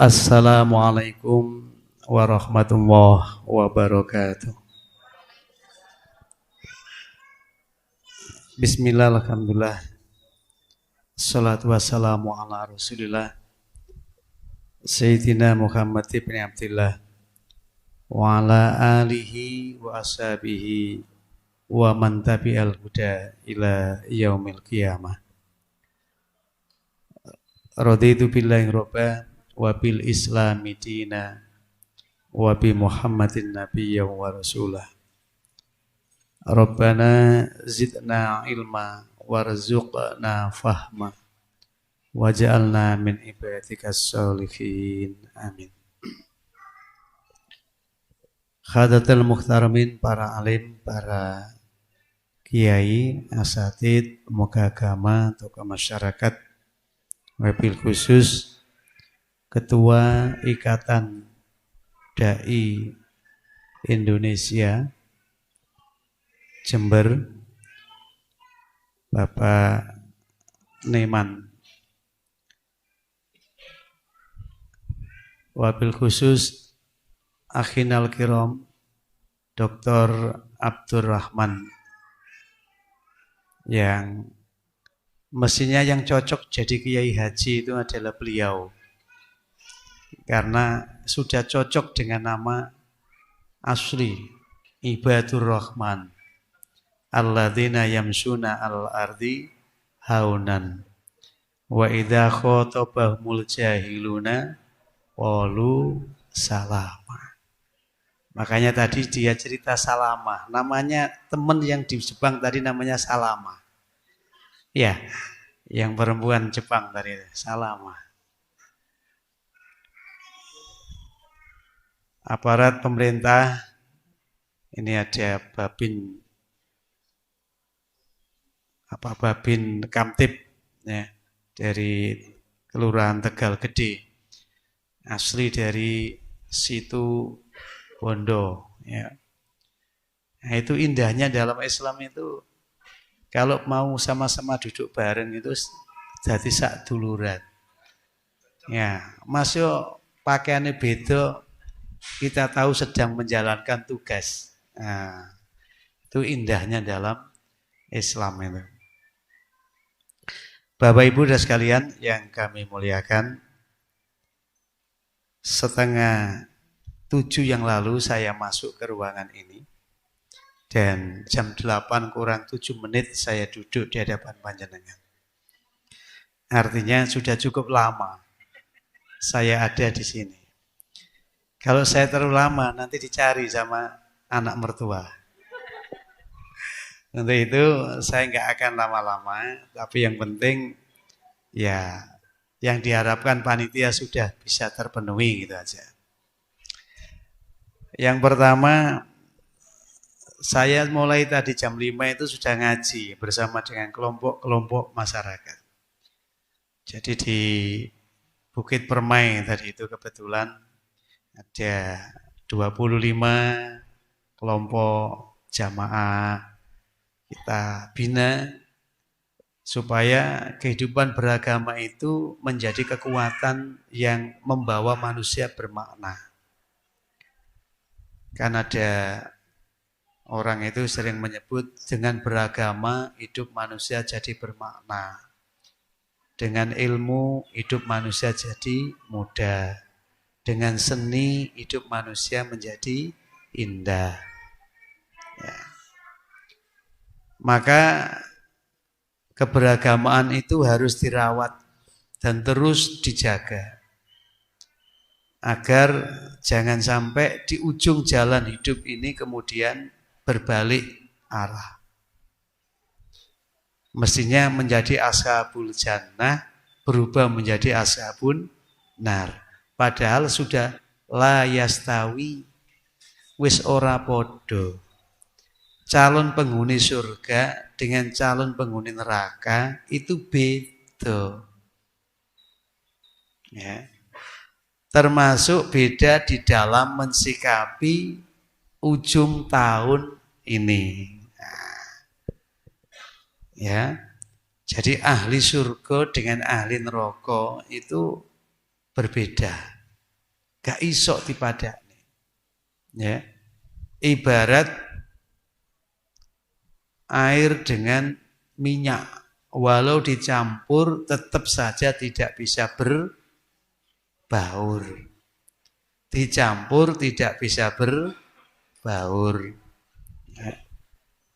Assalamualaikum warahmatullahi wabarakatuh. Bismillah, alhamdulillah. Salatu wassalamu ala rasulillah Sayyidina Muhammad ibn Abdillah wa ala alihi wa ashabihi wa man tabi'al huda ila yaumil qiyamah. Raditu billahi robba wa bil islami dina wa bi Muhammadin nabiyya wa rasulah. Rabbana zidna ilma warzuqna fahma waj'alna min ibadikas sholihin. Amin. Khadatul muhtaramin, para alim, para kiai, asatid, pemuka agama, tokoh masyarakat, wabil khusus Ketua Ikatan Dai Indonesia Jember, Bapak Neman. Wabil khusus Akhinal Kiram Dr. Abdurrahman, yang mestinya yang cocok jadi kiai haji itu adalah beliau, karena sudah cocok dengan nama asli Ibadur Rahman alladzina yamsuna al-ardi haunan wa idza khotabahumul jahiluna qalu salama. Makanya tadi dia cerita Salama, namanya teman yang di Jepang tadi namanya Salama. Ya, yang perempuan Jepang tadi Salama. Aparat pemerintah, ini ada Babin Kamtib ya, dari Kelurahan Tegal Gede, asli dari situ Bondo ya. Nah, itu indahnya dalam Islam itu, kalau mau sama-sama duduk bareng itu jadi sak duluran. Ya, masuk pakaiannya beda, kita tahu sedang menjalankan tugas. Nah, itu indahnya dalam Islam itu. Bapak Ibu dan sekalian yang kami muliakan, 6:30 yang lalu saya masuk ke ruangan ini, dan jam 8 kurang 7 menit saya duduk di hadapan panjenengan. Artinya sudah cukup lama saya ada di sini. Kalau saya terlalu lama nanti dicari sama anak mertua. Untuk itu saya nggak akan lama-lama, tapi yang penting ya yang diharapkan panitia sudah bisa terpenuhi gitu aja. Yang pertama, saya mulai tadi jam 5 itu sudah ngaji bersama dengan kelompok-kelompok masyarakat. Jadi di Bukit Permai tadi itu kebetulan ada 25 kelompok jamaah kita bina supaya kehidupan beragama itu menjadi kekuatan yang membawa manusia bermakna. Kan ada orang itu sering menyebut, dengan beragama hidup manusia jadi bermakna, dengan ilmu hidup manusia jadi mudah, dengan seni hidup manusia menjadi indah ya. Maka keberagamaan itu harus dirawat dan terus dijaga, agar jangan sampai di ujung jalan hidup ini kemudian berbalik arah. Mestinya menjadi ashabul jannah berubah menjadi ashabun nar. Padahal sudah la yastawi, wis ora podo. Calon penghuni surga dengan calon penghuni neraka itu beda. Ya. Termasuk beda di dalam mensikapi ujung tahun ini. Ya. Jadi ahli surga dengan ahli neraka itu berbeda. gak iso dipadani. Ya. Ibarat air dengan minyak, walau dicampur tetap saja tidak bisa berbaur. Dicampur tidak bisa berbaur. Ya.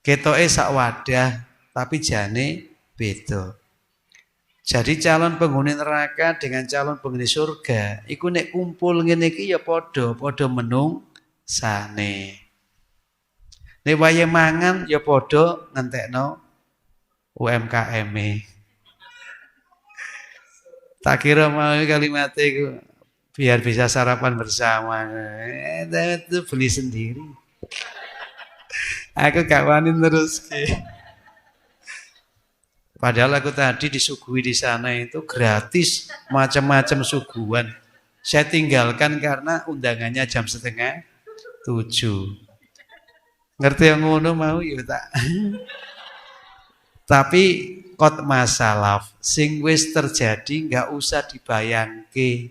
Ketoke sak wadah tapi jane beda. Jadi calon penghuni neraka dengan calon penghuni surga iku nek kumpul ngene iki ya padha menungsane. Nek wayahe mangan ya padha ngentekno UMKM-e. Tak kira mau kalimatnya itu biar bisa sarapan bersama. Itu beli sendiri. Aku gak wani terus. Padahal aku tadi disuguhi di sana itu gratis macam-macam suguhan. Saya tinggalkan karena undangannya jam 6:30. Ngerti yang ngono mau ya tak. Tapi kot masalah sing wis terjadi nggak usah dibayangke.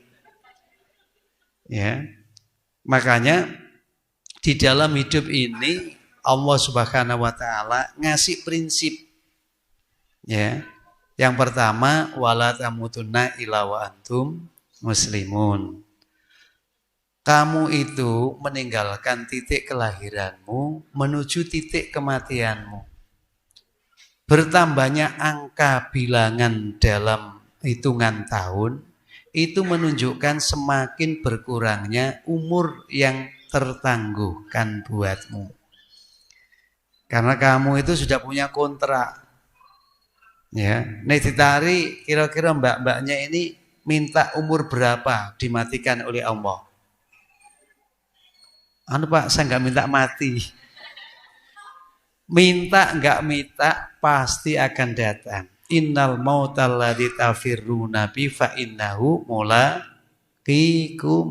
Ya. Makanya di dalam hidup ini Allah Subhanahu wa taala ngasih prinsip. Ya. Yang pertama wala tamutunna illa wa antum muslimun. Kamu itu meninggalkan titik kelahiranmu menuju titik kematianmu. Bertambahnya angka bilangan dalam hitungan tahun itu menunjukkan semakin berkurangnya umur yang tertangguhkan buatmu. Karena kamu itu sudah punya kontrak. Ya, nek ditari kira-kira mbak-mbaknya ini minta umur berapa dimatikan oleh Allah. Anu Pak, saya nggak minta mati. Minta nggak minta pasti akan datang. Innal mautal ladzi tafirruna bi fa innahu mulaqikum.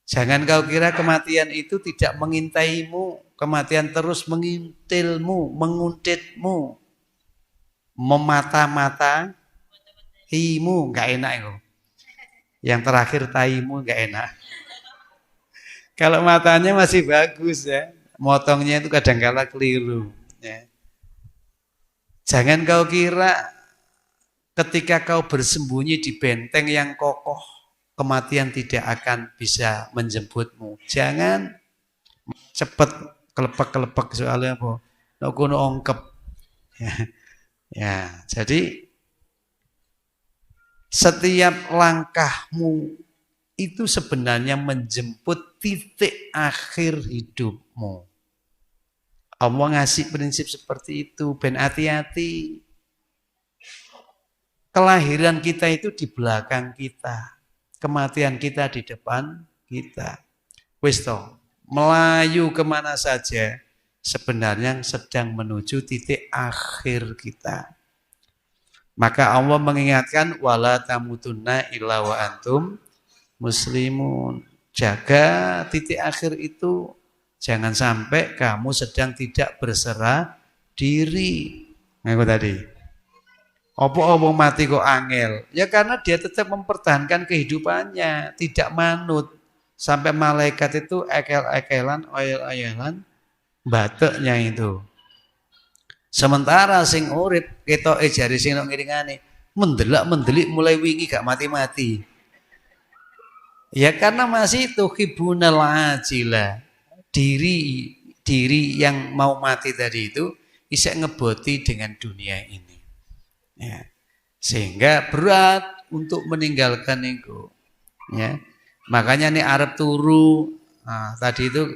Jangan kau kira kematian itu tidak mengintaimu, kematian terus mengintilmu, menguntitmu. Memata-mata himu nggak enak itu. Yang terakhir taimu nggak enak. Kalau matanya masih bagus ya, motongnya itu kadang-kala keliru. Ya. Jangan kau kira ketika kau bersembunyi di benteng yang kokoh, kematian tidak akan bisa menjemputmu. Jangan cepat kelepek-kelepek soalnya apa? Nek kono ongkep. Ya. Ya, jadi setiap langkahmu itu sebenarnya menjemput titik akhir hidupmu. Allah ngasih prinsip seperti itu, ben hati-hati. Kelahiran kita itu di belakang kita, kematian kita di depan kita. Wis toh, melayu kemana saja sebenarnya sedang menuju titik akhir kita. Maka Allah mengingatkan wala tamutunna illa wa antum muslimun. Jaga titik akhir itu, jangan sampai kamu sedang tidak berserah diri. Ngaku tadi. Apa-apa mati kok angel? Ya karena dia tetap mempertahankan kehidupannya, tidak manut. Sampai malaikat itu ekel-ekelan, oyel-oyelan bateknya itu. Sementara sing urip ketoke jari sing nok ngiringane mendelak-mendelik mulai wingi gak mati-mati. Ya karena masih itu hibunal ajila. Diri yang mau mati tadi itu bisa ngeboti dengan dunia ini. Ya. Sehingga berat untuk meninggalkan itu. Ya. Makanya nih Arab turu. Nah, tadi itu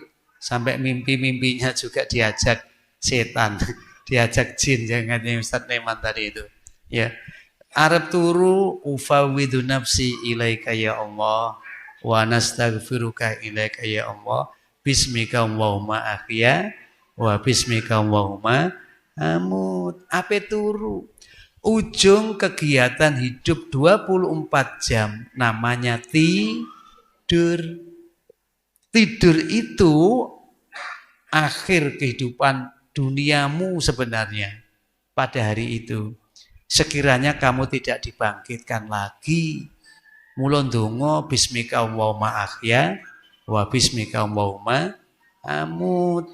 sampai mimpi-mimpinya juga diajak setan, diajak jin, jangan Ustaz Neman tadi itu. Ya, Arab turu ufawidu nafsi ilaika ya Allah wa nastaghfiruka ilaika ya Allah bismika Allahumma ahya wa bismika Allahumma amut. Ape turu? Ujung kegiatan hidup 24 jam namanya tidur. Tidur itu akhir kehidupan duniamu sebenarnya pada hari itu. Sekiranya kamu tidak dibangkitkan lagi, Mula ndonga bismika Allahumma ahya wa bismika Allahumma amut.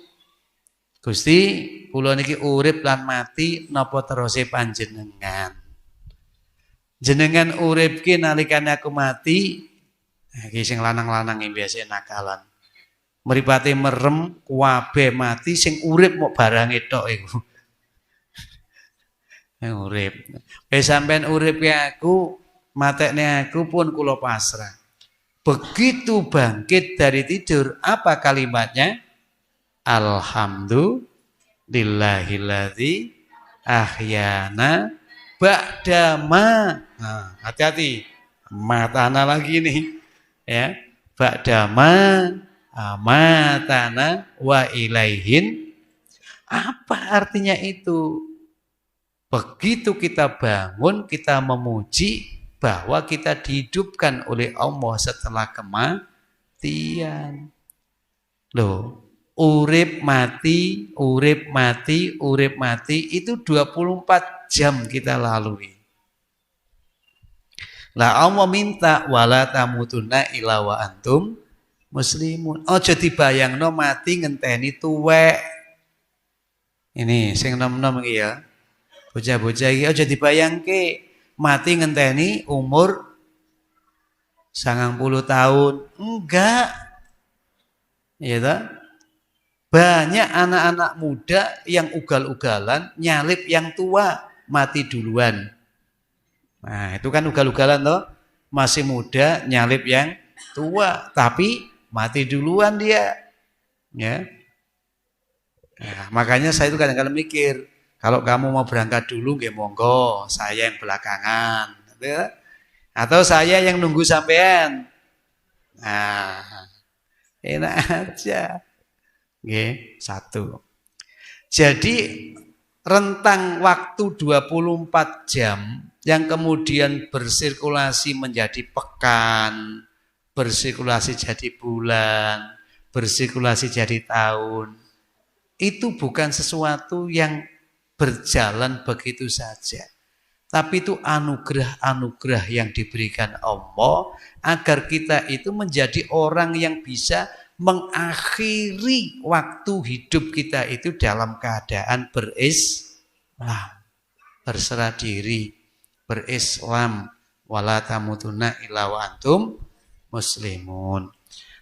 Gusti, kula niki urip lan mati napa terose panjenengan? Jenengan urip ki nalikane aku mati, iki sing lanang-lanang iki biasa nakalan. Mripate merem kabeh mati sing urip mok barange tok iku. Urip. Wis sampean urip ki aku, matekne aku pun kula pasrah. Begitu bangkit dari tidur, apa kalimatnya? Alhamdulillahilladzi ahyana ba'dama. Nah, hati-hati. Matana lagi nih. Ya. Ba'dama amatana wa ilaihin. Apa artinya itu? Begitu kita bangun, kita memuji bahwa kita dihidupkan oleh Allah setelah kematian. Loh, urip mati, urip mati, urip mati itu 24 jam kita lalui. Lah Allah minta wala tamutunna illa wa antum muslimun. Aja dibayangno mati ngenteni tuwek. Ini sing nom-nom iki ya. Bocah-bocah iki aja dibayangke mati ngenteni umur 90 tahun. Enggak. Iya toh? Banyak anak-anak muda yang ugal-ugalan nyalip yang tua, mati duluan. Nah, itu kan ugal-ugalan toh. Masih muda nyalip yang tua, tapi mati duluan dia. Ya. Nah, makanya saya itu kadang-kadang mikir, kalau kamu mau berangkat dulu, nggih monggo, saya yang belakangan. Atau saya yang nunggu sampean. Nah, enak aja. Nggih, satu. Jadi rentang waktu 24 jam yang kemudian bersirkulasi menjadi pekan, bersirkulasi jadi bulan, bersirkulasi jadi tahun. Itu bukan sesuatu yang berjalan begitu saja. Tapi itu anugerah-anugerah yang diberikan Allah agar kita itu menjadi orang yang bisa mengakhiri waktu hidup kita itu dalam keadaan berislam, berserah diri, berislam, wala tamutunna illa wa antum muslimun.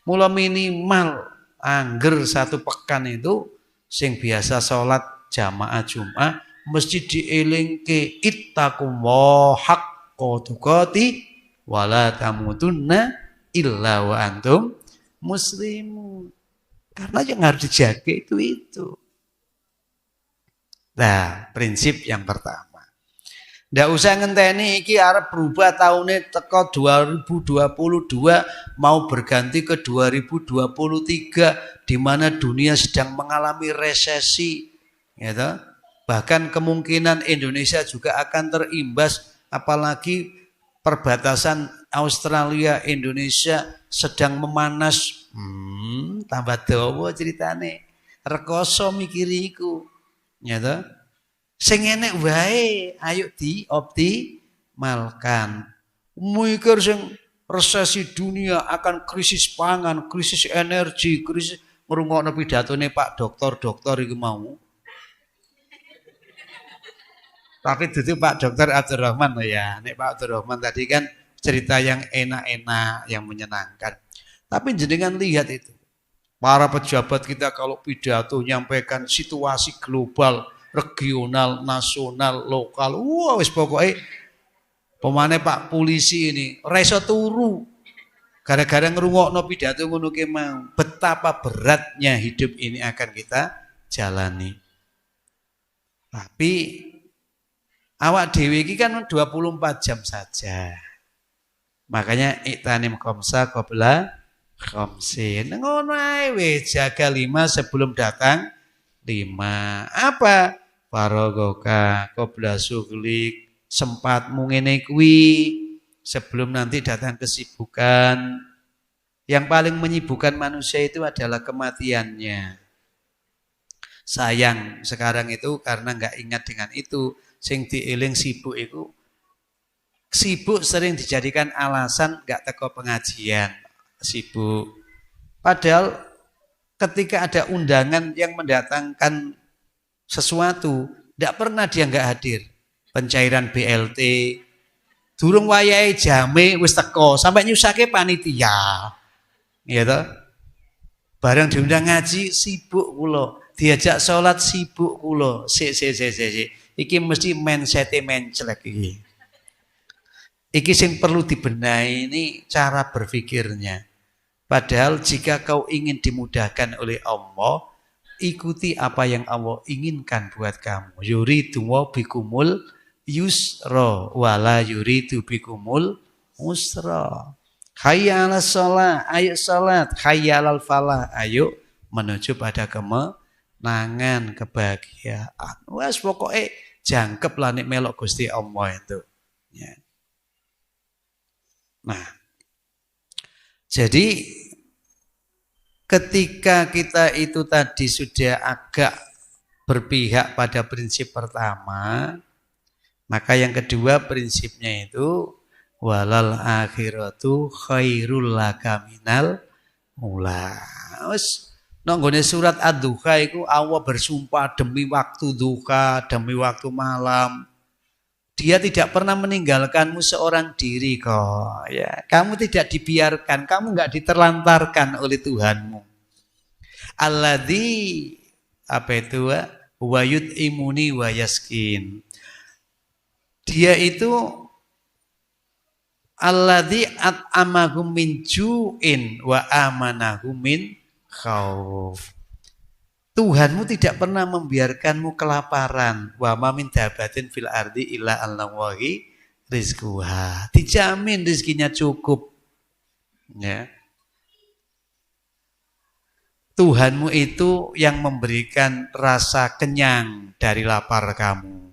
Mula minimal angger satu pekan itu sing biasa sholat jamaah Jumat mesti dielingke ittaqullah haqqa tuqati wala tamutunna illa wa antum muslimun. Karena yang harus dijaga itu. Nah, prinsip yang pertama. Ndak usah ngenteni iki arep berubah tahunnya teko 2022 mau berganti ke 2023 di mana dunia sedang mengalami resesi, ya toh? Bahkan kemungkinan Indonesia juga akan terimbas, apalagi perbatasan Australia Indonesia sedang memanas. Tambah dawa ceritane. Rekoso mikiri iku. Ya toh? Sing enek wae ayo dioptimalkan. Mikir sing resesi dunia akan krisis pangan, krisis energi, krisis ngrungokno pidatone Pak Doktor iki mau. Tapi itu Pak Dokter Abdurrahman ya. Nek Pak Abdurrahman tadi kan cerita yang enak-enak, yang menyenangkan. Tapi jenengan lihat itu. Para pejabat kita kalau pidato nyampaikan situasi global, regional, nasional, lokal. Wah, wis pokoknya pemane Pak polisi ini reso turu. Gara-gara ngrungokno pidato ngono ki mau. Betapa beratnya hidup ini akan kita jalani. Tapi awak dhewe iki kan 24 jam saja. Makanya iktanim khamsa qabla khamsin. Ngono ae wis jaga 5 sebelum datang 5. Apa? Farogoka qabla suglik, sempatmu ngene kuwi sebelum nanti datang kesibukan. Yang paling menyibukkan manusia itu adalah kematiannya. Sayang sekarang itu karena nggak ingat dengan itu, sing dieling sibuk itu Sibuk sering dijadikan alasan nggak teko pengajian, sibuk. Padahal ketika ada undangan yang mendatangkan sesuatu, tidak pernah dia nggak hadir. Pencairan BLT, durung wayahe jame wis teko, sampai nyusake panitia. Ya toh? Bareng diundang ngaji sibuk kula, diajak sholat sibuk kula. Sik. Iki mesti mindset-e menclek iki. Iki sing perlu dibenahi ini cara berpikirnya. Padahal jika kau ingin dimudahkan oleh Allah, ikuti apa yang Allah inginkan buat kamu. Yuridu bikumul yusra wala yuridu bikumul usra. Hayya 'alas shalah, ayo salat. Hayya 'alal falah, ayo menuju pada kemenangan, kebahagiaan. Wes pokoknya jangkep lah nek melok Gusti Allah itu. Ya. Nah, jadi ketika kita itu tadi sudah agak berpihak pada prinsip pertama, maka yang kedua prinsipnya itu walal akhiratu khairul laka minal ula. Wes nang nggone surat Ad-Duha iku Allah bersumpah demi waktu duha, demi waktu malam. Dia tidak pernah meninggalkanmu seorang diri kok. Ya, kamu tidak dibiarkan, kamu enggak diterlantarkan oleh Tuhanmu. Alladzi apa itu wa yut'imuni wa yaskin. Dia itu alladzi at'amahum min ju'in wa amanahum min khauf. Tuhanmu tidak pernah membiarkanmu kelaparan. Wa ma min dabatin fil ardi illa Allahi rizquha. Dijamin rezekinya cukup. Ya. Tuhanmu itu yang memberikan rasa kenyang dari lapar kamu.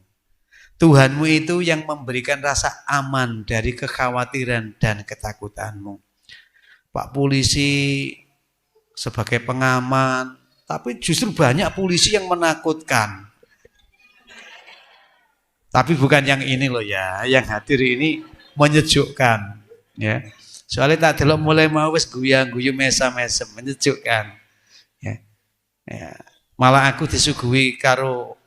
Tuhanmu itu yang memberikan rasa aman dari kekhawatiran dan ketakutanmu. Pak polisi sebagai pengaman, tapi justru banyak polisi yang menakutkan. Tapi bukan yang ini loh ya, yang hadir ini menyejukkan. Ya, soalnya tak delok mulai mau wis guyang-guyu mesam-mesem, menyejukkan. Ya. Malah aku disuguhi karo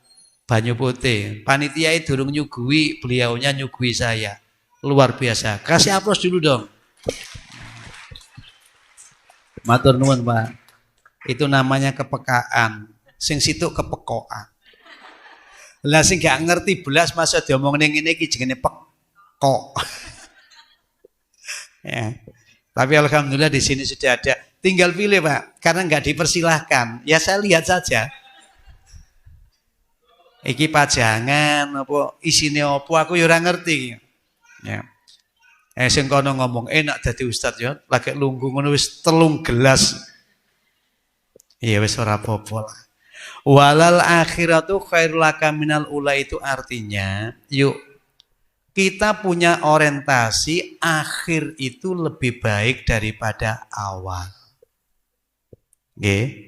banyu putih. Panitia itu durung nyuguhi, beliaunya nyuguhi saya. Luar biasa. Kasih aplaus dulu dong. Matur nuwun, Pak. Itu namanya kepekaan. Sing situ kepekoan. Lah sing gak ngerti belas masa diomong ning ngene iki jenenge pekok. Ya. Tapi alhamdulillah di sini sudah ada. Tinggal pilih, Pak. Karena nggak dipersilahkan. Ya saya lihat saja. Iki pajangan apa isine apa aku ya ora ngerti. Ya. Sing kono ngomong enak dadi ustaz ya, lagi lungguh ngono wis 3 gelas. Iya wis ora apa-apa lah. Walal akhiratu khairul laka minal ula itu artinya, yuk kita punya orientasi akhir itu lebih baik daripada awal. Oke.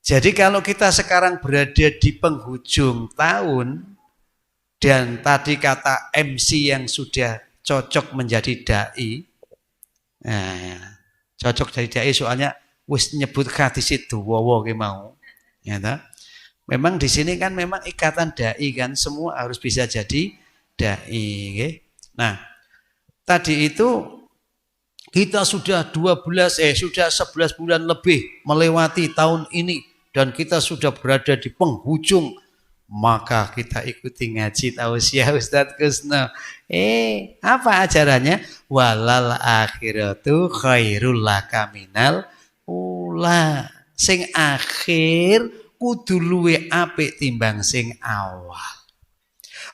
Jadi kalau kita sekarang berada di penghujung tahun dan tadi kata MC yang sudah cocok menjadi dai, nah, cocok jadi dai soalnya wis nyebut hadis itu wowo ki mau. Ya ta? Memang di sini kan memang ikatan dai kan semua harus bisa jadi dai, okay? Nah, tadi itu kita sudah 11 bulan lebih melewati tahun ini dan kita sudah berada di penghujung, maka kita ikuti ngaji tausiah Ustadz Kusno. Apa ajarannya? Walal akhiratu khairul laka minal ula. Sing akhir kudu luwe apik timbang sing awal.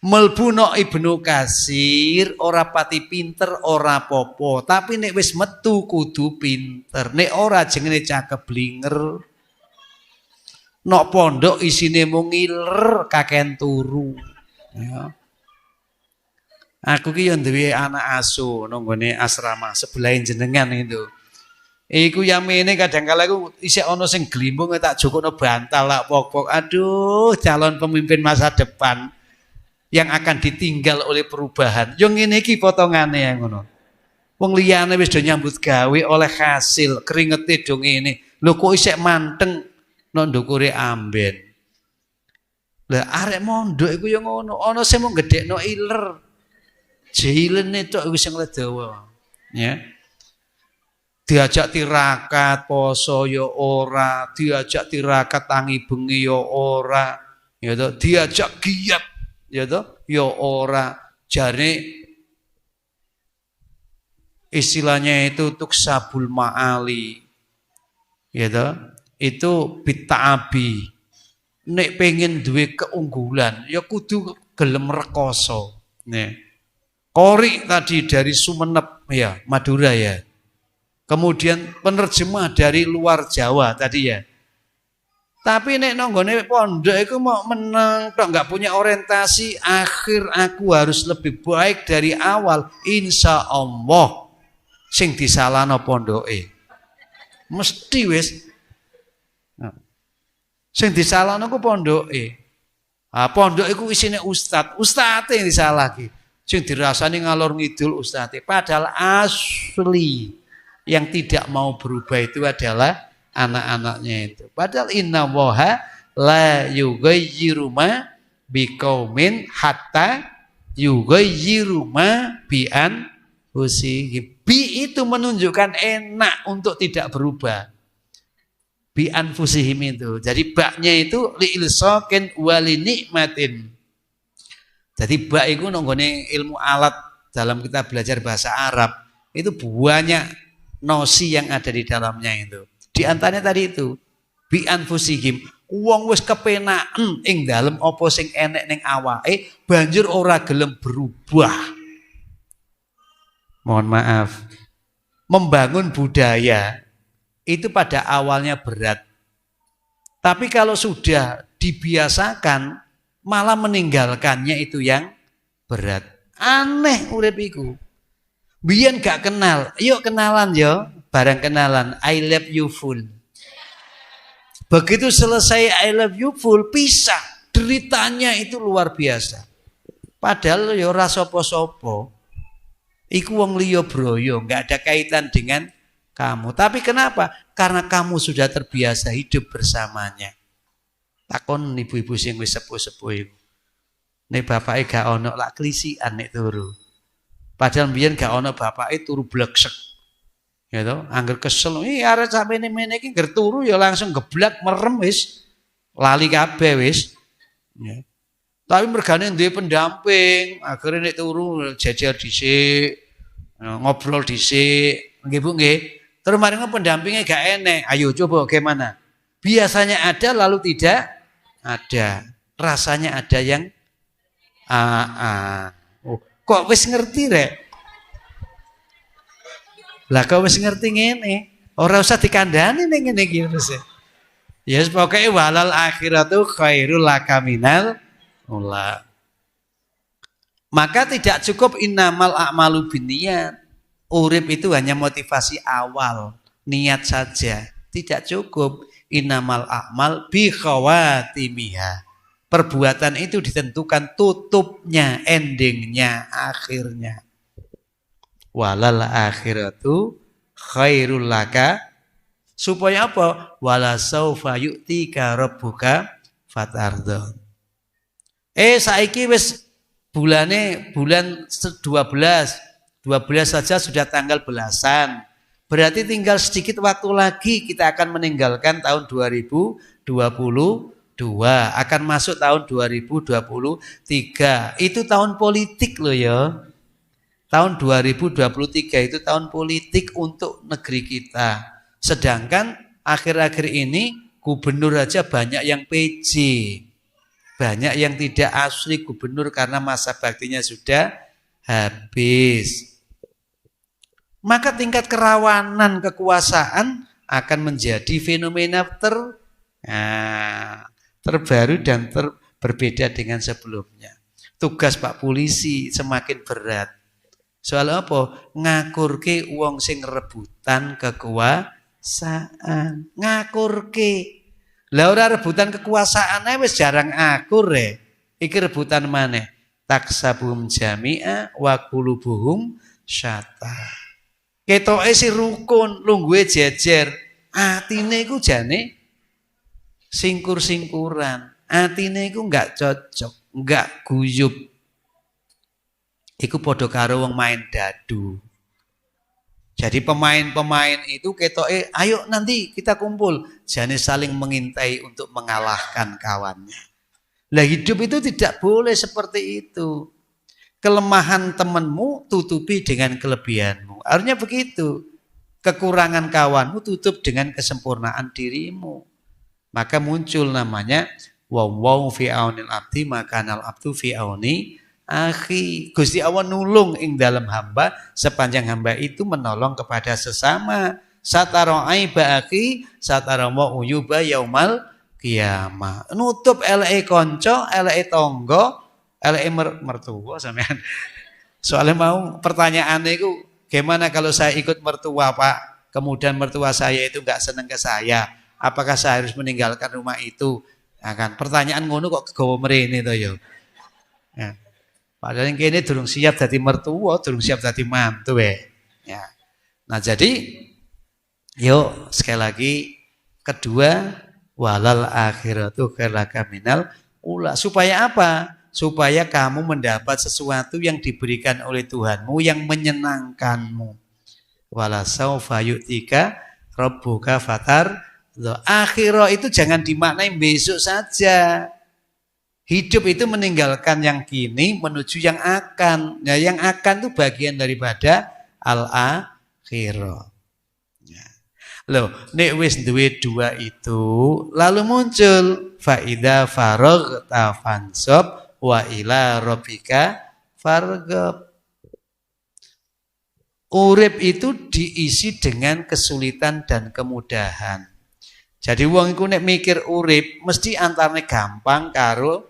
Melbuno Ibnu Katsir ora pati pinter ora popo, tapi nek wis metu kudu pinter. Nek ora jenenge cakep blinger. Nok pondok isine mung ngiler kaken turu. Ya. Aku ki yo duwe anak asuh nang nggone asrama sebelahin jenengan itu. Iku yamene kadang-kala iku isih ana sing glimbung tak jokokno bantal lak pok-pok. Aduh, calon pemimpin masa depan. yang akan ditinggal oleh perubahan. Yo ngene iki potongane yang ngono. Wong liyane wis do nyambut gawe oleh hasil, keringete do ngene. Lho kok isek manteng nang ndukure amben. Lah arek mondok iku yo ngono, ana sing mung gedhekno iler. Jilene tok wis sing ledawa. Ya. Diajak tirakat poso yo ora, diajak tirakat tangi bengi yo ora, ya toh, diajak giat ya toh yo ora. Jare istilahnya itu tuksabul ma'ali. Ya toh, itu bita'abi. Nek pengen duwe keunggulan, ya kudu gelem rekoso. Nih. Kori tadi dari Sumenep ya, Madura ya. Kemudian penerjemah dari luar Jawa tadi ya. Tapi nek nonggone pondok iku mau menang tok enggak punya orientasi, akhir aku harus lebih baik dari awal. Insya Allah sing disalahno pondoke. Mesti wis. Sing disalahno ku pondoke. Ah pondok iku isine ustad yang disalahke. Sing dirasani ngalor ngidul ustadz. Padahal asli yang tidak mau berubah itu adalah anak-anaknya itu. Padahal inna woha la yughayyiru ma biqaumin hatta yughayyiru ma bi anfusihim. Bi itu menunjukkan enak untuk tidak berubah. Bi anfusihim itu. Jadi baknya itu li'ilsaqin wali nikmatin. Jadi bak itu nonggone ilmu alat dalam kita belajar bahasa Arab itu banyak nosi yang ada di dalamnya itu. Di antaranya tadi itu bi anfusihim, wong wis kepenaken ing dalem apa sing enek ning awake banjur ora gelem berubah. Mohon maaf. Membangun budaya itu pada awalnya berat. Tapi kalau sudah dibiasakan malah meninggalkannya itu yang berat. Aneh urip iku. Biyen gak kenal, yuk kenalan yo, barang kenalan I love you full. Begitu selesai I love you full, pisah. Deritanya itu luar biasa. Padahal yo ora sapa-sapa. Iku wong liya broyo, enggak ada kaitan dengan kamu. Tapi kenapa? Karena kamu sudah terbiasa hidup bersamanya. Takon ibu-ibu sing wis sepuh-sepuh iku. Nek bapake gak ono lak klisikan nek turu. Padahal mbiyen gak ono bapake turu bleksek. Ya toh, angger kesel, arek sampeyan mene iki ngger turu ya langsung geblak merem wis. Lali kabeh wis. Ya. Tapi mergane duwe pendamping, akhirnya nek turu jejer dhisik, ngobrol dhisik, nggih Bu nggih. Terus mari pendampingnya gak enek. Ayo coba bagaimana? Biasanya ada lalu tidak ada. Rasanya ada yang Oh, kok wis ngerti rek? Lah kok wis ngerti ngene, ora usah dikandani ning ngene iki terus. Ya yes, pokoke walal akhiratu khairul laka minal ula. Maka tidak cukup innamal a'malu binniyat. Urip itu hanya motivasi awal, niat saja. Tidak cukup. Innamal a'mal bi khawatimiha. Perbuatan itu ditentukan tutupnya, endingnya, akhirnya. Walal akhiratu khairul laka. Supaya apa? Wala saufa yu'tika rabbuka fatardon. Saiki wis bulan 12 saja sudah tanggal belasan. Berarti tinggal sedikit waktu lagi kita akan meninggalkan tahun 2022, akan masuk tahun 2023. Itu tahun politik loh ya. Tahun 2023 itu tahun politik untuk negeri kita. Sedangkan akhir-akhir ini gubernur aja banyak yang PJ. Banyak yang tidak asli gubernur karena masa baktinya sudah habis. Maka tingkat kerawanan kekuasaan akan menjadi fenomena terbaru dan berbeda dengan sebelumnya. Tugas Pak Polisi semakin berat. Soal apa? Ngakurke wong sing rebutan kekuasaan. Ngakurke. Lah ora rebutan kekuasaan wis jarang akur Iki rebutan maneh. taksabum jami'a wa qulubuhum syatta. Ketoke si rukun, lungguhe jejer, atine iku jane singkur-singkuran. Atine iku enggak cocok, enggak guyub. Iku padha karo wong main dadu. Jadi pemain-pemain itu ketoke, ayo nanti kita kumpul. Jane saling mengintai untuk mengalahkan kawannya. Lah hidup itu tidak boleh seperti itu. Kelemahan temanmu tutupi dengan kelebihanmu. Harusnya begitu. Kekurangan kawanmu tutup dengan kesempurnaan dirimu. Maka muncul namanya waw fi aunil abdi makanal abdu fi auni akhi. Gusti Allah nulung ing dalam hamba sepanjang hamba itu menolong kepada sesama. Satara aiba akhi, satara wa uyuba yaumal qiyamah. Nutup eleke kanca, eleke tangga, eleke mertua sampean. Soalnya mau pertanyaannya itu gimana kalau saya ikut mertua, Pak? Kemudian mertua saya itu enggak senang ke saya. Apakah saya harus meninggalkan rumah itu? Nah, kan pertanyaan ngono kok kegawa mrene to ya. Ya. Padahal yang kene durung siap dadi mertua, durung siap dadi mantu ya. Nah, jadi yuk sekali lagi kedua walal akhiratu khairaka minal ula. Supaya apa? Supaya kamu mendapat sesuatu yang diberikan oleh Tuhanmu yang menyenangkanmu. Wala saufa yu'tika rabbuka fatar. Akhirah itu jangan dimaknai besok saja. Hidup itu meninggalkan yang kini menuju yang akan. Nah, yang akan itu bagian daripada al-akhirah. Ya. Loh, nek wis duwe dua itu, lalu muncul faida faraghta fansab wa ila rabbika farghab. Urip itu diisi dengan kesulitan dan kemudahan. Jadi wong iku nek mikir urip mesti antarane gampang karo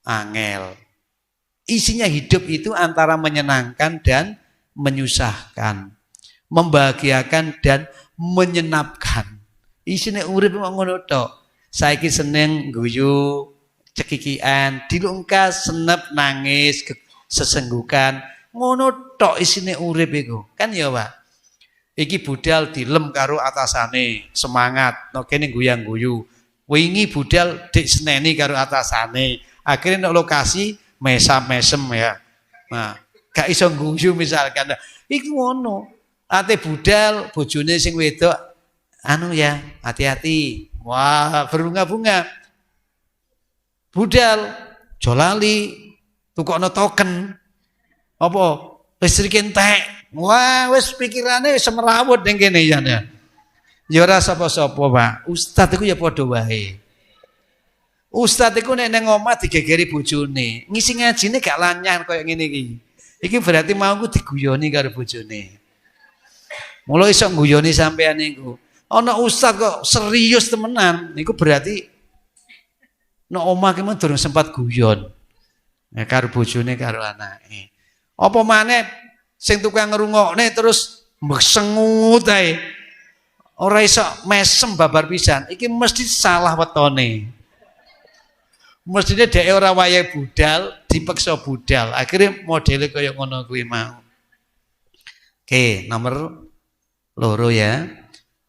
angel. Isinya hidup itu antara menyenangkan dan menyusahkan, membahagiakan dan menyenapkan. Isine urip mung ngono tok. Saiki seneng guyu, cekikian, dilungkas, senep, nangis, sesenggukan. Ngono tok isine urip iku. Kan ya, Pak? Iki budal dilem karo atasane, semangat, no kene guyang-guyu. Wingi budal dik seneni karo atasane. Akhirnya nek lokasi mesam-mesem ya. Nah, gak iso guyu misalkan. Iku ngono. Ate budal bojone sing wedok anu ya, hati-hati. Wah, berbunga-bunga. Budal jolali tukokno token. Apa? Listrik entek. Wah, wis pikirane semerawut ning kene ya. Ya ora sapa-sapa, Pak. Ustaz iku ya padha wae. Ustaz iku nek nang omah digegeri bojone, ngisi ngajine gak lanyah koyo ngene iki. Iki berarti mau ku diguyoni karo bojone. Mula iso guyoni sampean niku. Ana ustaz kok serius temenan, niku berarti nek omah ki mung durung sempat guyon. Ya karo bojone karo anake. Apa maneh sing tukang ngrungokne terus mbesengut ae. Ora iso mesem babar pisan. Iki mesti salah wetone. Mestine dhek ora wayahe budal, dipeksa budal. Akhirnya modele kaya ngono kuwi mau. Oke, nomor loro ya.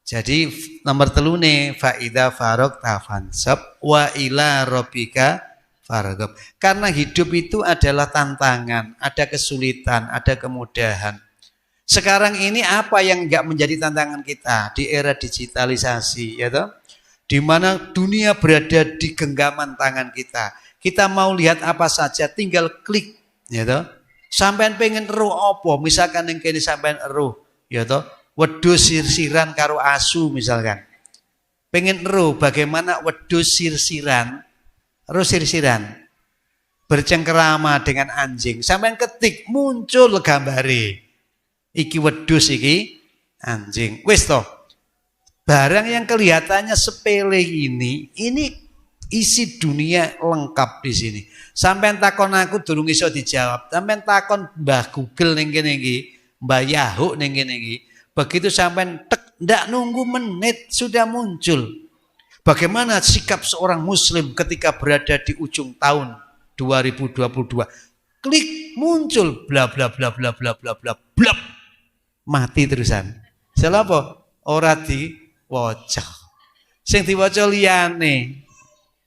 Jadi nomor telune faida farok tafansab wa ila rabbika farghab. Karena hidup itu adalah tantangan, ada kesulitan, ada kemudahan. Sekarang ini apa yang enggak menjadi tantangan kita di era digitalisasi, ya toh? Di mana dunia berada di genggaman tangan kita. Kita mau lihat apa saja tinggal klik, ya toh. Sampean pengen eruh apa? Misalkan yang kene sampean eruh, ya toh. Wedhus sirsiran karo asu misalkan. Pengen eruh bagaimana wedhus sirsiran, eruh sirsiran bercengkerama dengan anjing. Sampean ketik muncul gambare. Iki wedhus iki anjing. Wis toh. Barang yang kelihatannya sepele ini isi dunia lengkap di sini. Sampeyan takon aku durung iso dijawab. Sampeyan takon Mbah Google ning kene iki, Mbah Yahoo ning kene iki. Begitu sampeyan tek ndak nunggu menit sudah muncul. Bagaimana sikap seorang muslim ketika berada di ujung tahun 2022? klik muncul bla bla bla bla bla bla bla bla mati terusan. Salah apa? Ora diwaca. Sing diwaca liyane.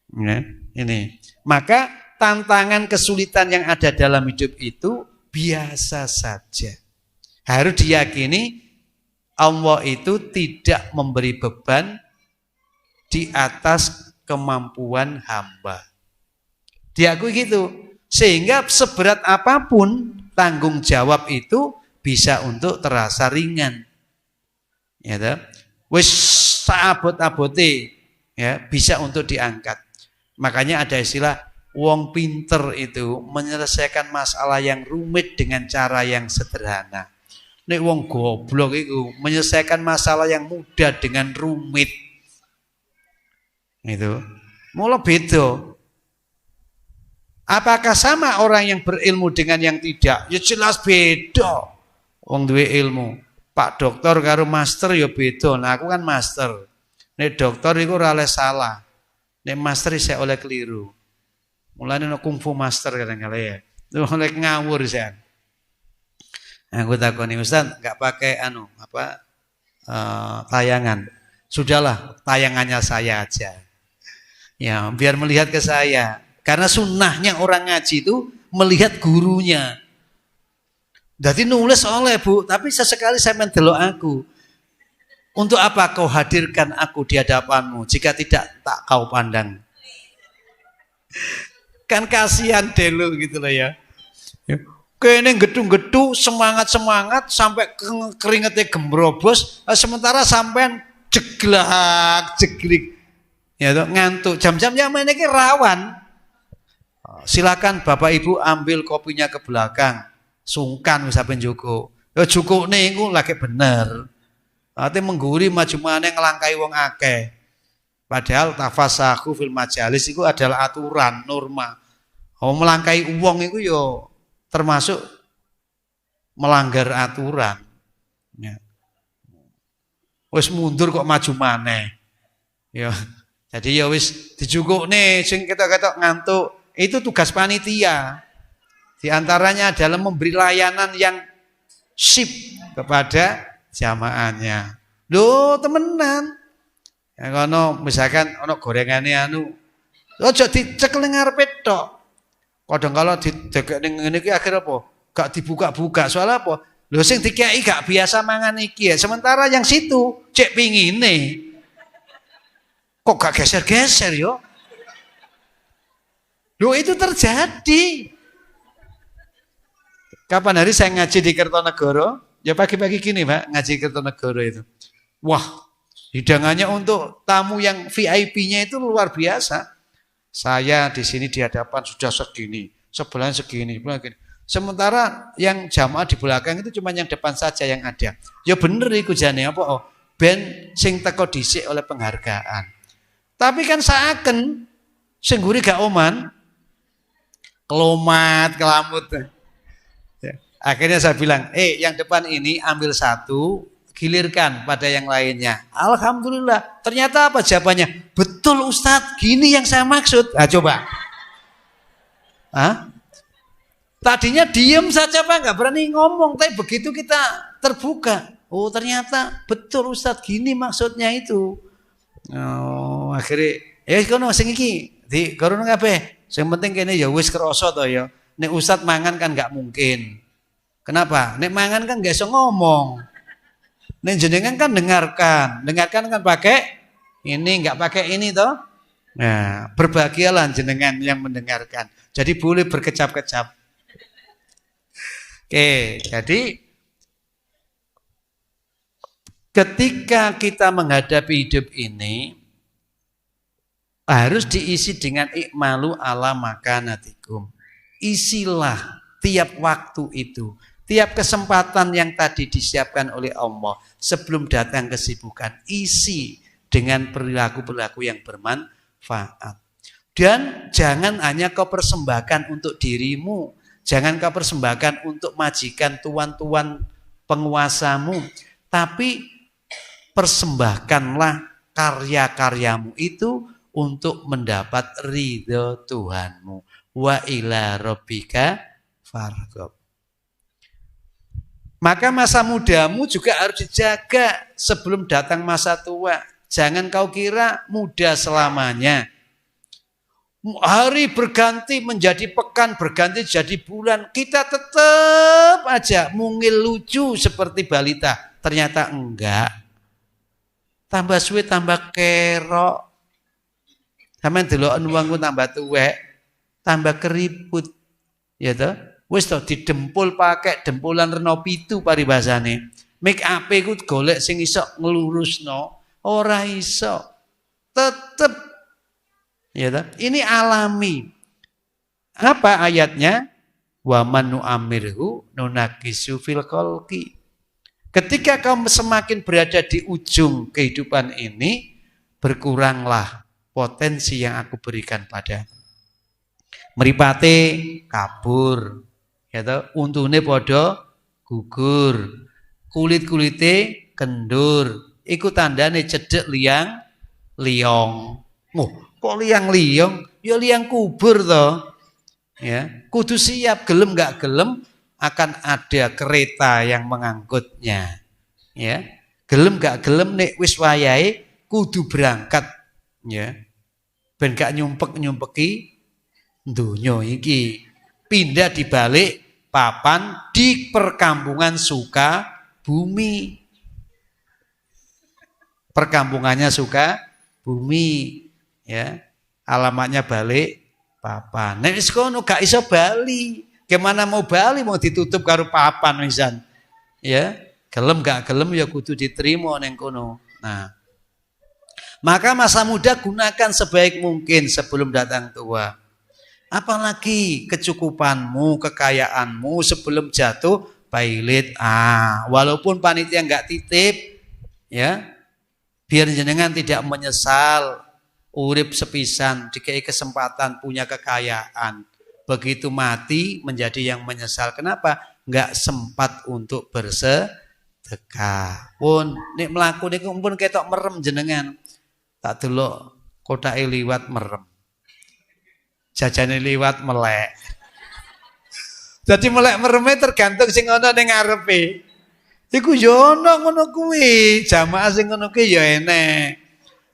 Ya, ini. Maka tantangan kesulitan yang ada dalam hidup itu biasa saja. Harus diyakini Allah itu tidak memberi beban di atas kemampuan hamba. Diakui gitu. Sehingga seberat apapun tanggung jawab itu bisa untuk terasa ringan. Ya toh? Wis saabot-abote ya, bisa untuk diangkat. Makanya ada istilah wong pinter itu menyelesaikan masalah yang rumit dengan cara yang sederhana. Nek wong goblok itu menyelesaikan masalah yang mudah dengan rumit. Itu. Mula beda. Apakah sama orang yang berilmu dengan yang tidak? Ya jelas beda. Wong duwe ilmu. Pak dokter karo master ya beda. Nah aku kan master. Nek dokter iku ora oleh salah. Nek master saya oleh keliru. Mulane nek kungfu master kadang-kadang ya. Itu oleh ngawur saya. Aku takoni Ustaz enggak pakai tayangan. Sudahlah, tayangannya saya aja. Ya, biar melihat ke saya. Karena sunnahnya orang ngaji itu melihat gurunya. Jadi nulis oleh Bu, tapi sesekali saya mendelok aku. Untuk apa kau hadirkan aku di hadapanmu jika tidak tak kau pandang? Kan kasihan delu gitu loh ya. Kene gedung-gedung semangat-semangat sampai keringetnya gembrobos, sementara sampean jeglak-jeglik. Ya toh, ngantuk. Jam-jam yang ini rawan. Silakan Bapak Ibu ambil kopinya ke belakang. Sungkan wis sampean njukuk. Ya jukukne iku lagi bener. Ate mengguri maju maneh nglangkai wong akeh. Padahal tafasahu fil majalis itu adalah aturan, norma. Melangkai wong iku ya termasuk melanggar aturan. Ya. Wis mundur kok maju maneh. Ya. Jadi ya wis dijukukne sing ketok-ketok ngantuk. Itu tugas panitia. Di antaranya adalah memberi layanan yang sip kepada jamaahnya. Loh, temenan. Ya kono misalkan ono gorengane aja dicekel ning ngarepe tok. Kadang kala didekek ning ngene iki akhir apa? Gak dibuka-buka. Soal apa? Lho sing dikeki gak biasa mangan iki ya. Sementara yang situ cek pingine. Kok gak geser-geser yo? Loh itu terjadi. Kapan hari saya ngaji di Kertonegoro? Ya pagi-pagi gini Pak, ngaji Kertonegoro itu. Wah, hidangannya untuk tamu yang VIP-nya itu luar biasa. Saya di sini di hadapan sudah segini, sebelahnya segini, sebelahnya segini. Sementara yang jamaah di belakang itu cuma yang depan saja yang ada. Ya bener iku jane apa? Oh, ben sing teko dhisik oleh penghargaan. Tapi kan saaken sing nguri gak oman, kelomat, kelamut. Ya. Akhirnya saya bilang, yang depan ini ambil satu, gilirkan pada yang lainnya. Alhamdulillah. Ternyata apa jawabannya? Betul Ustadz, gini yang saya maksud. Nah, coba. Hah? Tadinya diem saja Pak, nggak berani ngomong. Tapi begitu kita terbuka, oh ternyata betul Ustadz, gini maksudnya itu. Oh, akhirnya, kono sing iki di kono kabeh. Yang penting kene ya wis krasa to ya. Nek Ustadz mangan kan nggak mungkin. Kenapa? Nek mangan kan nggak iso ngomong. Nek jenengan kan dengarkan kan pakai ini nggak pakai ini toh. Nah, berbahagialah jenengan yang mendengarkan. Jadi boleh berkecap-kecap. Oke, jadi ketika kita menghadapi hidup ini harus diisi dengan ikmalu ala makanatikum. Isilah tiap waktu itu, tiap kesempatan yang tadi disiapkan oleh Allah sebelum datang kesibukan, isi dengan perilaku-perilaku yang bermanfaat. Dan jangan hanya kau persembahkan untuk dirimu, jangan kau persembahkan untuk majikan tuan-tuan penguasamu, tapi persembahkanlah karya-karyamu itu untuk mendapat ridho Tuhanmu. Wa ila rabbika farghab. Maka masa mudamu juga harus dijaga sebelum datang masa tua. Jangan kau kira muda selamanya. Hari berganti menjadi pekan, berganti jadi bulan. Kita tetap aja mungil lucu seperti balita. Ternyata enggak. Tambah suwe tambah kerok. Sampeyan deloken wong tambah tuwek, tambah keriput. Ya toh? Wis to didempul pakai dempulan rena 7 paribasane. Make up ku golek sing iso nglurusno, ora iso. Tetep ya toh? Ini alami. Apa ayatnya? Wa man nu'amirhu nunakisu fil khalqi. Ketika kau semakin berada di ujung kehidupan ini, berkuranglah potensi yang aku berikan padamu. Mripate kabur, ya toh, untune padha gugur, kulit-kulite kendur, iku tandane cedhek liang liong. Kok liang liong? Ya liang kubur toh. Ya, kudu siap, gelem gak gelem akan ada kereta yang mengangkutnya. Ya, gelem gak gelem nek wis wayahe kudu berangkat, ya. Ben gak nyumpek-nyumpeki donya iki. Pindah di balik papan di perkampungan suka bumi. Perkampungannya suka bumi, ya. Alamatnya balik papan. Nek wis kono gak iso bali. Gimana mau bali mau ditutup karo papan wisan. Ya, gelem gak gelem ya kudu diterima ning kono. Nah, maka masa muda gunakan sebaik mungkin sebelum datang tua. Apalagi kecukupanmu, kekayaanmu sebelum jatuh pailit. Walaupun panitia enggak titip, ya, biar jenengan tidak menyesal. Urip sepisan, dikai kesempatan punya kekayaan. Begitu mati menjadi yang menyesal. Kenapa? Enggak sempat untuk bersedekah. Pun nek mlaku niku pun ketok merem jenengan. Tak delok kotake liwat merem. Jajane liwat melek. Jadi melek mereme tergantung sing ana ning ngarepe. Iku yo ana ngono kuwi, jamaah sing ngono kuwi ya enek.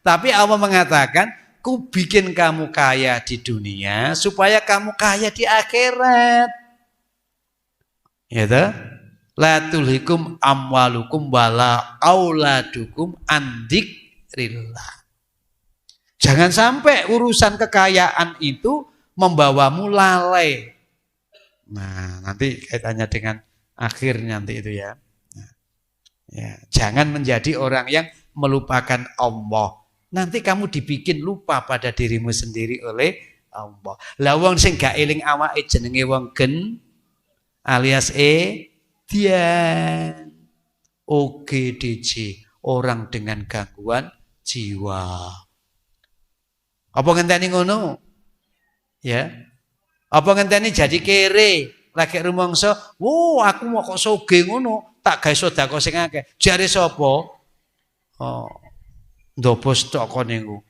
Tapi Allah mengatakan, ku bikin kamu kaya di dunia supaya kamu kaya di akhirat. Ya toh? La tulhikum amwalukum wala auladukum an dzikrillah. Jangan sampai urusan kekayaan itu membawamu lalai. Nah, nanti kaitannya dengan akhir nanti itu ya. Nah, ya, jangan menjadi orang yang melupakan Allah. Nanti kamu dibikin lupa pada dirimu sendiri oleh Allah. Lah wong sing gak eling awake jenenge wong gen alias dian OGDJ, orang dengan gangguan jiwa. Apa ngenteni ngono? Ya. Apa ngenteni jadi kere, lagi rumangsa, aku mau kok sugih ngono, tak gawe sedekah sing akeh. Jare sapa? Ndopo stok kon niku.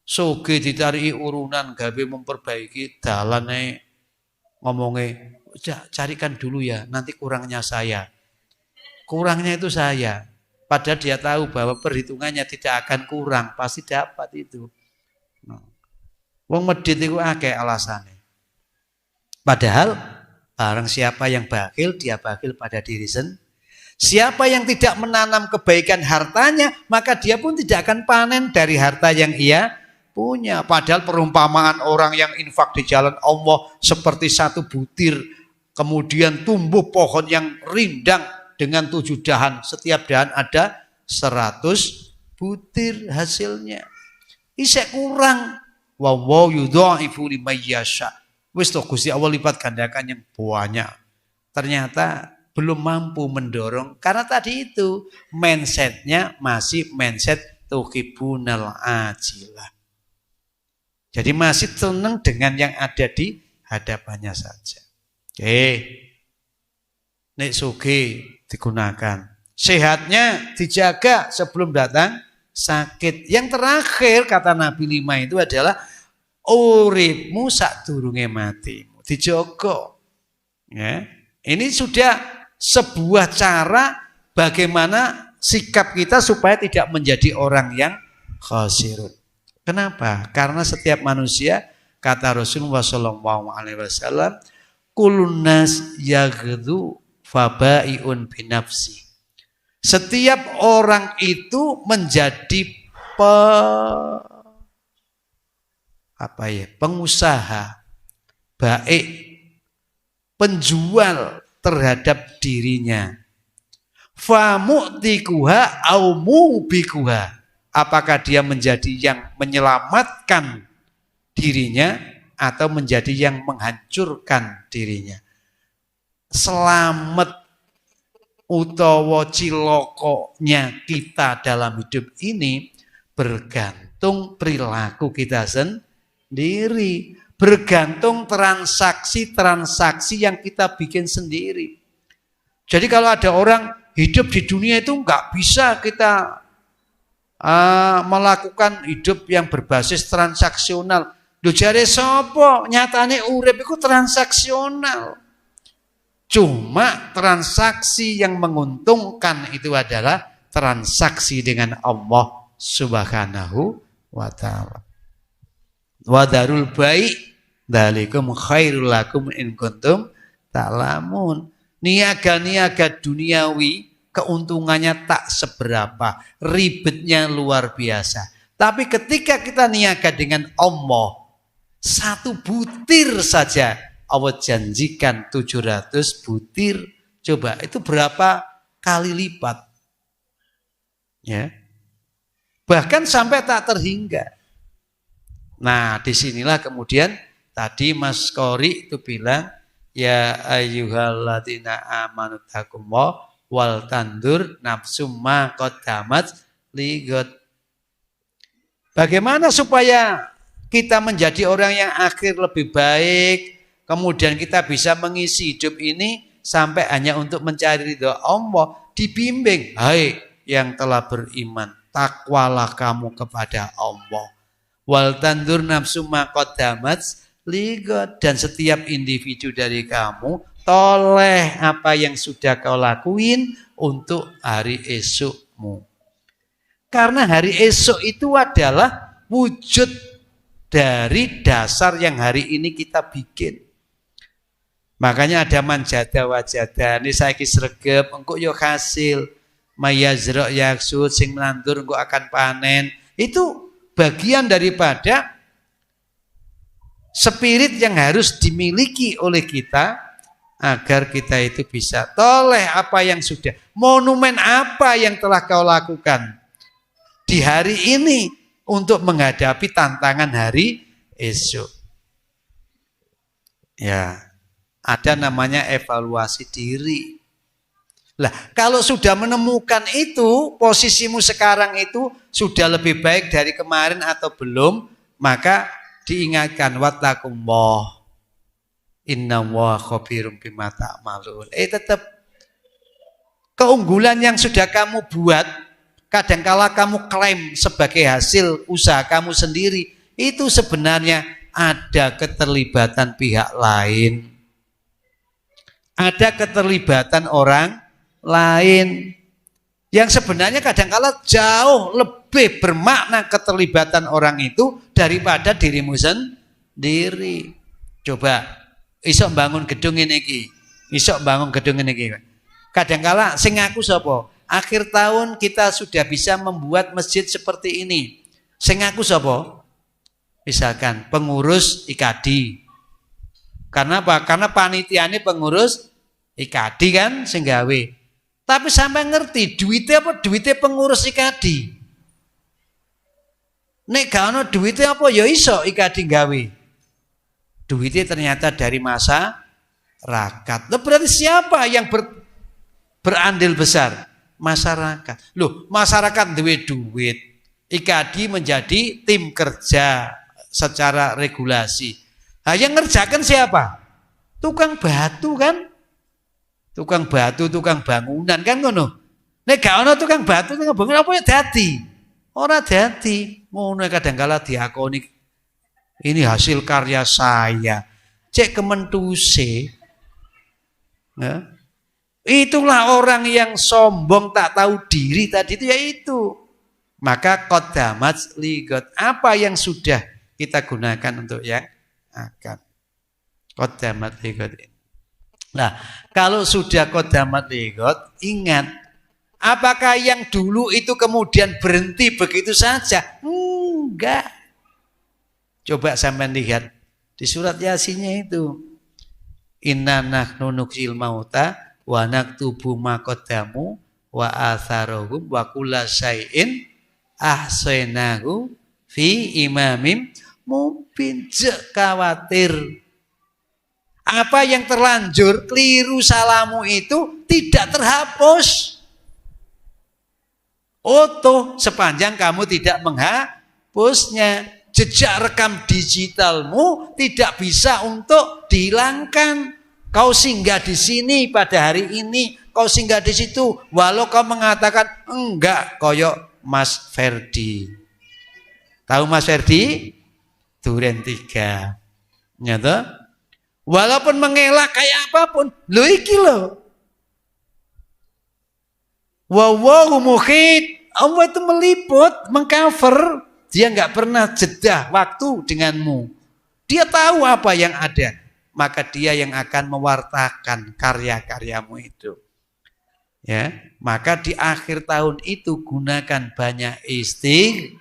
Sugih ditariki urunan gawe memperbaiki dalan ae. Ngomongnya, carikan dulu ya, nanti kurangnya saya. Kurangnya itu saya. Padahal dia tahu bahwa perhitungannya tidak akan kurang, pasti dapat itu. Wong medhit iku akeh alasane. Padahal barang siapa yang bakhil, dia bakhil pada diri sendiri. Siapa yang tidak menanam kebaikan hartanya, maka dia pun tidak akan panen dari harta yang ia punya. Padahal perumpamaan orang yang infak di jalan Allah seperti satu butir, kemudian tumbuh pohon yang rindang dengan 7 dahan. Setiap dahan ada 100 butir hasilnya. Isek kurang. Wallahu yudha'ifu liman yasha. Wis to Gusti Allah lipat gandakan yang banyak. Ternyata belum mampu mendorong karena tadi itu mindsetnya masih mindset tuhibunal ajilah. Jadi masih senang dengan yang ada di hadapannya saja. Oke. Nek sugih digunakan. Sehatnya dijaga sebelum datang sakit. Yang terakhir kata Nabi 5 itu adalah uripmu sadurunge matimu. dijogo. Ya. Ini sudah sebuah cara bagaimana sikap kita supaya tidak menjadi orang yang khasirun. Kenapa? Karena setiap manusia, kata Rasulullah SAW, kulun nas yaghdu fabai'un binafsi. Setiap orang itu menjadi pengusaha baik, penjual terhadap dirinya. Famu'tikuha au mubikuha. Apakah dia menjadi yang menyelamatkan dirinya atau menjadi yang menghancurkan dirinya. Selamat utawa cilokonya kita dalam hidup ini bergantung perilaku kita sendiri, bergantung transaksi-transaksi yang kita bikin sendiri. Jadi kalau ada orang hidup di dunia itu nggak bisa kita melakukan hidup yang berbasis transaksional. Lho jare sapa? Nyatane urip iku transaksional. Cuma transaksi yang menguntungkan itu adalah transaksi dengan Allah Subhanahu wa taala. Wa darul bai' dzalikum khairul lakum in kuntum ta'lamun. Niaga-niaga duniawi keuntungannya tak seberapa, ribetnya luar biasa. Tapi ketika kita niaga dengan Allah, satu butir saja Allah janjikan 700 butir. Coba itu berapa kali lipat? Ya. Bahkan sampai tak terhingga. Nah, disinilah kemudian tadi Mas Qori itu bilang, ya ayyuhalladzina amanu taqullaha wal tandur nafsum ma qaddamat ligot. Bagaimana supaya kita menjadi orang yang akhir lebih baik, kemudian kita bisa mengisi hidup ini sampai hanya untuk mencari ridha Allah, dibimbing, hai yang telah beriman, takwalah kamu kepada Allah. Wal tandur nafsum ma qaddamat ligot, dan setiap individu dari kamu toleh apa yang sudah kau lakuin untuk hari esokmu. Karena hari esok itu adalah wujud dari dasar yang hari ini kita bikin. Makanya ada manjada wajada, ini saiki sregep, engko yo hasil, mayazra yaksud, sing nandur engko akan panen. Itu bagian daripada spirit yang harus dimiliki oleh kita agar kita itu bisa toleh apa yang sudah, monumen apa yang telah kau lakukan di hari ini untuk menghadapi tantangan hari esok. Ya, ada namanya evaluasi diri. Lah, kalau sudah menemukan itu, posisimu sekarang itu sudah lebih baik dari kemarin atau belum, maka diingatkan wattaqullah. Innallaha khabirum bima ta'malun. Tetap keunggulan yang sudah kamu buat, kadangkala kamu klaim sebagai hasil usaha kamu sendiri, itu sebenarnya ada keterlibatan pihak lain. Ada keterlibatan orang lain yang sebenarnya kadangkala jauh lebih bermakna keterlibatan orang itu daripada dirimu sendiri. Coba isok bangun gedung ini iki, isok bangun gedung ini iki. Kadangkala sing ngaku sapa? Akhir tahun kita sudah bisa membuat masjid seperti ini. Sing ngaku sapa? Misalkan pengurus IKADI. Karena apa? Karena panitiane pengurus IKADI kan sing gawe. Tapi sampai ngerti duitnya apa? Duitnya pengurus IKADI. Nek gak ono duitnya apa ya iso IKADI gawe. Duitnya ternyata dari masyarakat. Loh, berarti siapa yang berandil besar? Masyarakat. Loh, masyarakat duwe duit. IKADI menjadi tim kerja secara regulasi. Nah, yang ngerjakan siapa? Tukang batu kan? Tukang batu, tukang bangunan kan ngono. Nek gak ono tukang batu, tukang bangunan apa ya dadi? Ora dadi. Ngono kadang-kala diakoni ini hasil karya saya. cek kementuse. Ya. Itulah orang yang sombong tak tahu diri tadi itu yaitu. Maka qaddamat ligot. Apa yang sudah kita gunakan untuk yang akan. Qaddamat ligot. Nah, kalau sudah qaddamat ligot, ingat, apakah yang dulu itu kemudian berhenti begitu saja? Enggak. Coba sampean lihat di surat Yasinnya itu. Inna nahnu nuqsil mauta wa naktubu ma qaddamu wa atharohum wa kulla syai'in ahsaynahu fi imamim mubin. Khawatir apa yang terlanjur keliru salamu itu tidak terhapus. Otoh sepanjang kamu tidak menghapusnya. Jejak rekam digitalmu tidak bisa untuk dihilangkan. Kau singgah di sini pada hari ini, kau singgah di situ, walau kau mengatakan enggak, koyok Mas Ferdi. Tahu Mas Ferdi? Duren 3. Nyata? Walaupun mengelak kayak apapun, lo iki lo. Wallahu muhit. Allah itu meliput, mengcover. Dia nggak pernah jeda waktu denganmu. Dia tahu apa yang ada. Maka dia yang akan mewartakan karya-karyamu itu. Ya, maka di akhir tahun itu gunakan banyak istighfar.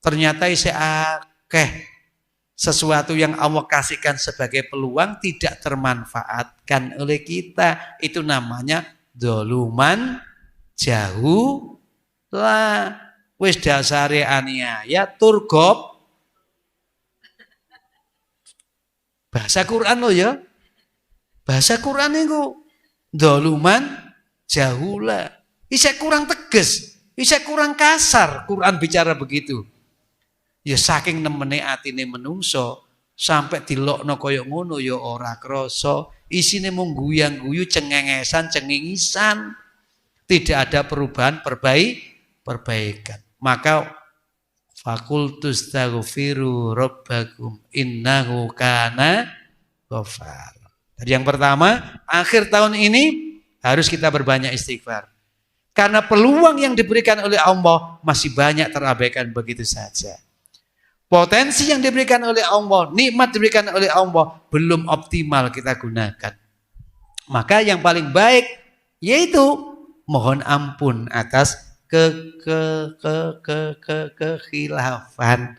Ternyata akeh sesuatu yang Allah kasihkan sebagai peluang tidak termanfaatkan oleh kita. Itu namanya doluman jauh lah. Wis dasare aniaya turgop. Bahasa Quran lo ya. Bahasa Quran itu doluman jahula. Bisa kurang tegas, bisa kurang kasar Quran bicara begitu. Ya saking nemene atine menungso sampai dilokno kaya ngono ya ora krasa. Isine mung guyang-guyu cengengesan, cengingisan. Tidak ada perubahan perbaikan. Maka fakultus taghfiru rabbakum innahu kana ghafar. Jadi yang pertama, akhir tahun ini harus kita berbanyak istighfar. Karena peluang yang diberikan oleh Allah masih banyak terabaikan begitu saja. Potensi yang diberikan oleh Allah, nikmat diberikan oleh Allah belum optimal kita gunakan. Maka yang paling baik yaitu mohon ampun atas kekhilafan,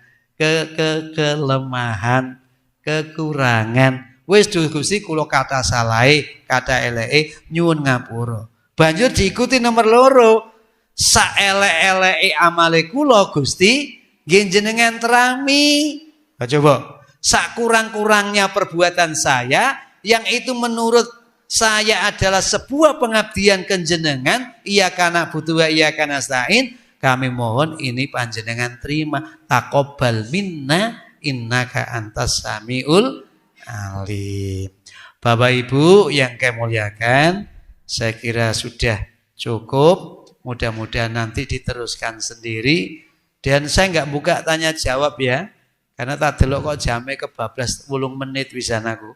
kelemahan, kekurangan. Wis Gusti kula kata salahe, kata eleke nyuwun ngapura. Banjur diikuti nomor 2. Saelek-eleke amale kula Gusti nggih jenengan terami. Coba, sakurang-kurangnya perbuatan saya yang itu menurut saya adalah sebuah pengabdian kenjenengan, iya kana butuh iya kana stain, kami mohon ini panjenengan terima. Taqabbal minna innaka antas samiul alim. Bapak Ibu yang kami muliakan, saya kira sudah cukup. Mudah-mudahan nanti diteruskan sendiri. Dan saya nggak buka tanya jawab ya, karena tak delok kok jamnya kebablas 10 menit wisanaku.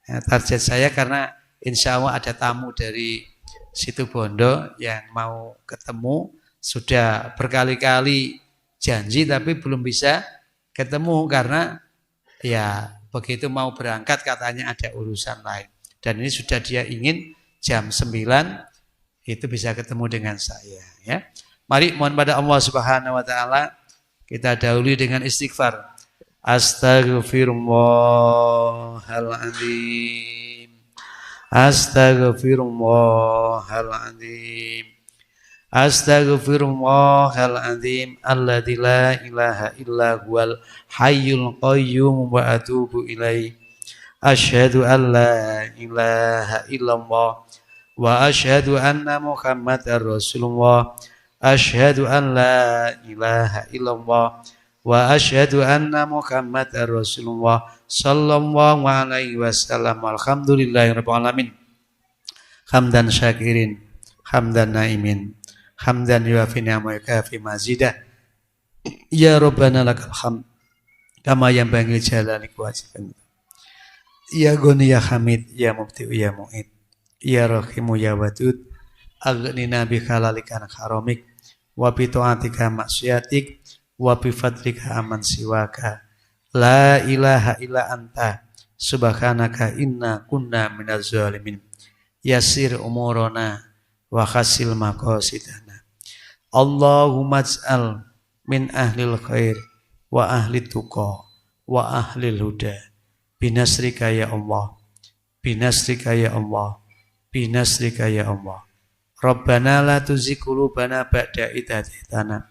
Ya, target saya karena insya Allah ada tamu dari Situbondo yang mau ketemu, sudah berkali-kali janji tapi belum bisa ketemu karena ya begitu mau berangkat katanya ada urusan lain. Dan ini sudah dia ingin jam 9 itu bisa ketemu dengan saya ya. Mari mohon pada Allah Subhanahu wa taala kita dahului dengan istighfar. Astaghfirullahaladzim. Astaghfirullahaladzim. Astaghfirullahaladzim. Alladzi la ilaha illa huwal hayyul qayyum wa atubu ilaih. Asyhadu an la ilaha illallah wa asyhadu anna Muhammadar Rasulullah. Asyhadu an la ilaha illallah wa asyhadu anna Muhammadar Rasulullah sallallahu alaihi wasallam. Alhamdulillahirabbil alamin. Hamdan syakirin, hamdan naimin, hamdan yuafi ni'ama yukafi mazidah. Ya Rabbana lakal hamd kama yang bangil jalali kewajiban. Ya Goni ya Hamid, ya Mubti ya Mu'id, ya Rahimu ya Wadud, aghnina bi halalika an haramik, wa bi ta'atika maksiatik, wa bi fadlika aman siwaka. La ilaha illa anta, subhanaka inna kunna minaz zalimin. Yasir umurana wa khasil maqasidana. Allahumma ij'al min ahlil khair wa ahli tuqa wa ahlil huda binasrika ya Allah, binasrika ya Allah, binasrika ya Allah. Rabbana la tuzigh qulubana ba'da idh hadaytana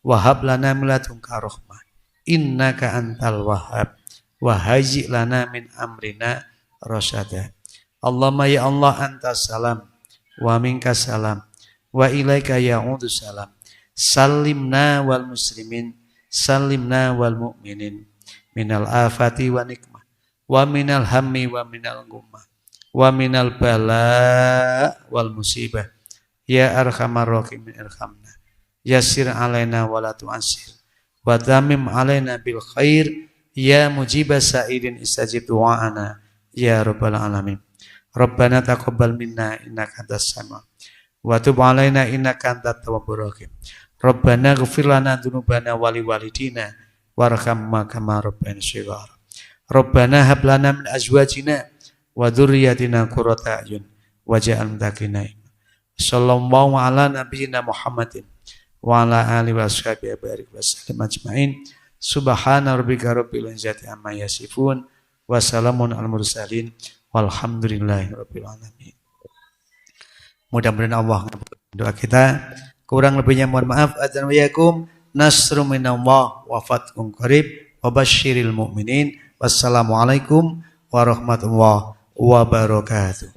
wa hab lana min ladunka rahmah innaka antal wahhab wa hayyi lana min amrina rasyada. Allahumma ya Allah antas salam wa minkas salam wa ilaika ya'udu salam. Salimna wal muslimin, salimna wal mu'minin minal afati wa nikmah wa minal hammi wa minal gummah wa minal bala wal musibah. Ya arhamar rahimin irhamna, yassir alaina wa la tu'assir, wa tamim alaina bil khair, ya mujibas sa'ilin istajib du'ana ya rabbal alamin. Rabbana taqabbal minna innaka antas sami' wa tub alaina innaka antat tawwabur rahim. Rabbana ighfir lana dzunubana wa liwalidina warhamna kama rabbayana shighara. Rabbana hab lana min azwajina wa dzurriyyatina qurrata a'yun waj'alna muttaqina imama. Sallallahu ala nabiyyina Muhammadin wa ala alihi washabihi barik wasallam ajmain. Subhana rabbika rabbil izzati amma yasifun wa salamun al mursalin walhamdulillahi rabbil alamin. Mudah-mudahan Allah mengabulkan doa kita. Kurang lebihnya mohon maaf. Adzan wa yakum. Nasrun minallah wa fathun qarib wa basyiril mu'minin. Wassalamualaikum warahmatullahi wabarakatuh.